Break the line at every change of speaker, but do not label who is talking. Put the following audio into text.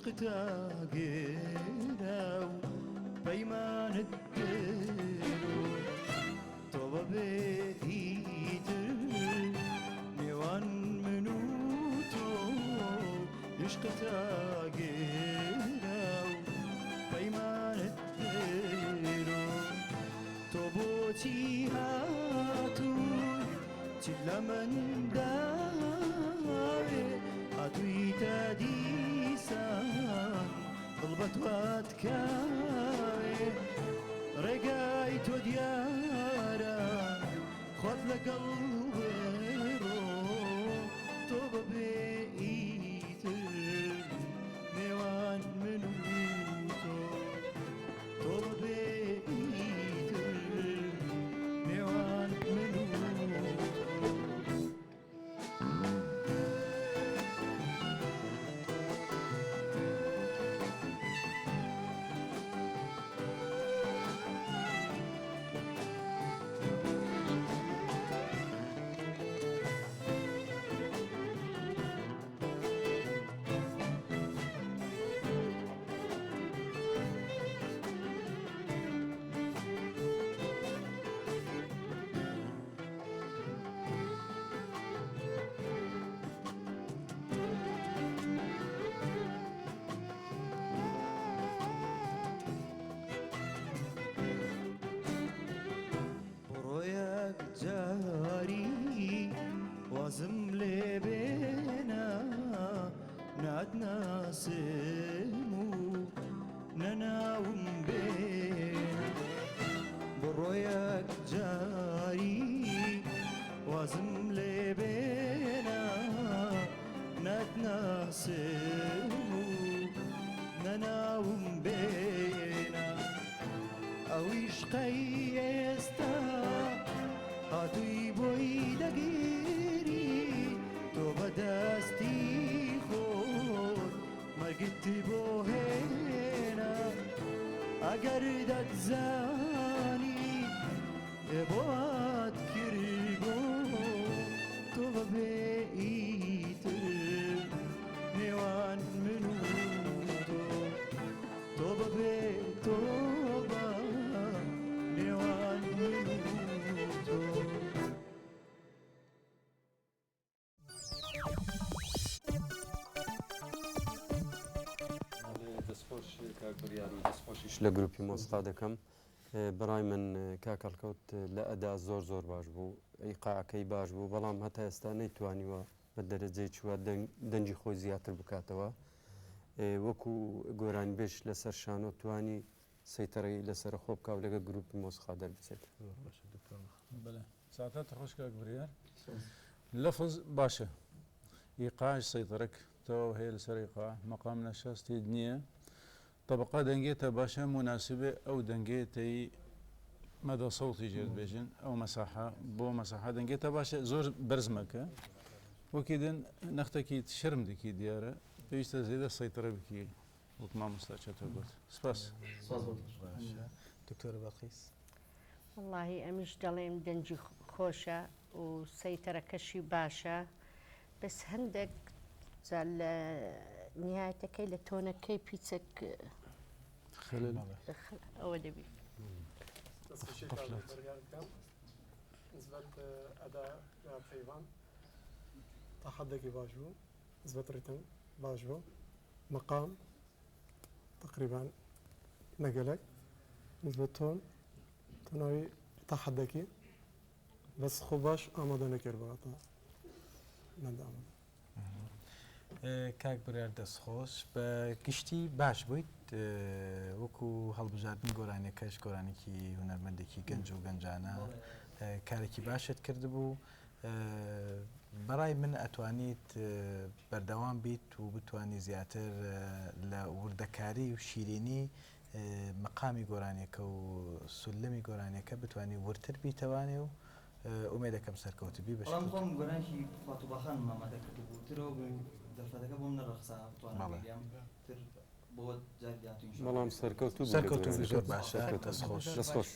عشقتا گێرا و پەیمانت کرد تۆ بەبێتیتر نێوان من و تۆ عشقتا گێرا و پەیمانت کرد تۆ بۆچی هاتووی چیت لە من داوێ هاتوویتە دیسان دڵ بە توات کاوێ ڕێگای تۆ دیارە خۆت لەگەڵ بێڕۆ تۆ بەبێ ئیتر نێوان من و تۆ تۆ بەبێ ئیتر نێوان من و وازم لێ بێنە ناتناسم و نەناوم بێنە بڕۆ یەک جاری وازم لێ بێنە ناتناسم و نەناوم بێنە ئەو عیشقەی ئێستا هاتووی بۆی دەگیری تۆ بەدەستی خۆت مەرگت بۆ هێنا ئەگەر دەتزانی بۆات کردبۆ تۆ بەبێ ئیتر نێوان من و تۆ بەبێ تۆ بە نێوان من و تۆ
دەستخۆش کاک بڕیار و دەستخۆشیش لە گروپی مۆسیقا دەکەم بەڕای من کاکەڵکەوت لە ئەدا زۆر زۆر باش بوو ئیقاعەکەی باش بوو بەڵام هەتا ئێستا نەیتوانیوە بە دەرەجەی چووە دەنجی خۆی زیاتر بکاتەوە وەکو گۆرانی بێش لەسەر شانۆ توانی سەیتەڕی لەسەر خۆ بکاو لەگە گروپی مۆسیقا دەربچێت
ساعتات خۆش کاک بڕیار لەفز باشە ئیقاعش سەیتەڕەک تەواو هەیە لەسەر ئیقاع مەقام نەشاستی نییە طبقە دەنگێتە باشە مناسبێ ئەو دەنگێتەی مەدە سەوتی ژێت بێژن ئەو مەساحە بۆ مەساحە دەنگێتە باشە زۆر بەرزمەکە وەکی دن نەختێکی شرم دکی دیارە پێویستە زێدە سەیتەڕە بکی وەک مامۆستا چێتە گوت سپاس
دکتۆرە بەقیس
واللهی ئەمیش دەڵێم دەنجی خۆشە و سەیتەرەکەشی باشە بەس هەندێک لە نهایەتەکەی لە تۆنەکەی پیچەک ئەوە دەبی
نسبة أداء فيفان تحدي باش بو نسبة ريتم باش بو مقام تقريبا نقلك نسبة توناوي تحدي بس خوباش آماده نكر بغاطا ندام
کاک بڕیار دەستخۆش بە گشتی باش بوویت وەکو هەڵبژاردن گۆرانەکەش گۆرانێکی هونەرمەندێکی گەنج و گەنجانە کارێکی باشت کردبوو بەڕای من ئەتوانیت بەردەوام بیت و بتانی زیاتر لە وردەکاری و شیرینی مقامی گۆرانێکە و سولەمی گۆرانەکە بتانی ورتر بیتەوانێ و ئومێدەکەم سەرکەوتبی بەش
گۆرانکی فاتوباخان مامەدەکردبوو ترەوە دەرفەتەکە بۆم نەڕەخسا بۆ
بەڵام سەرکەوتو
زۆر باشە دەستخۆش